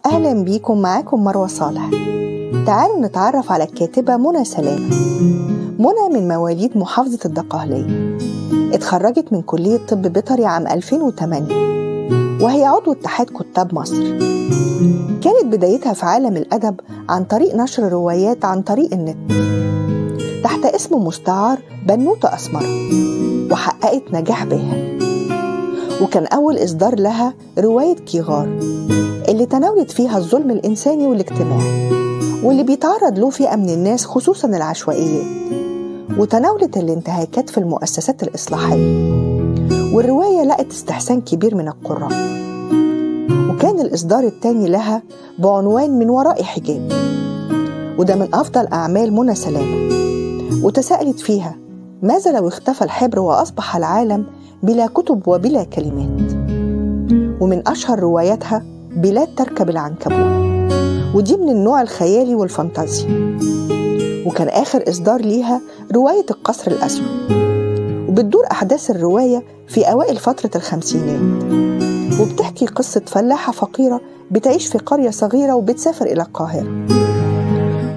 أهلا بيكم، معاكم مروة صالح. تعالوا نتعرف على الكاتبة منى سلامة. منى من مواليد محافظة الدقهلية، اتخرجت من كلية طب بيطري عام 2008، وهي عضو اتحاد كتاب مصر. كانت بدايتها في عالم الأدب عن طريق نشر روايات عن طريق النت تحت اسم مستعار بنوتة أسمرة، وحققت نجاح باهر. وكان أول إصدار لها رواية كيغار اللي تناولت فيها الظلم الإنساني والاجتماعي واللي بيتعرض له فئة من الناس خصوصاً العشوائيات، وتناولت الانتهاكات في المؤسسات الإصلاحية. والرواية لقت استحسان كبير من القراء. وكان الإصدار الثاني لها بعنوان من وراء حجاب، وده من أفضل أعمال منى سلامة، وتساءلت فيها ماذا لو اختفى الحبر وأصبح العالم بلا كتب وبلا كلمات. ومن أشهر رواياتها بلاد تركب العنكبوت، ودي من النوع الخيالي والفانتازي. وكان آخر إصدار ليها رواية القصر الأسود، وبتدور أحداث الرواية في أوائل فترة الخمسينات، وبتحكي قصة فلاحة فقيرة بتعيش في قرية صغيرة وبتسافر إلى القاهرة.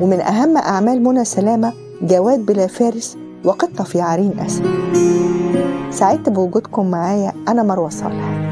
ومن أهم أعمال منى سلامة جواد بلا فارس وقطة في عرين أسد. سعدت بوجودكم معايا، أنا مروة صالح.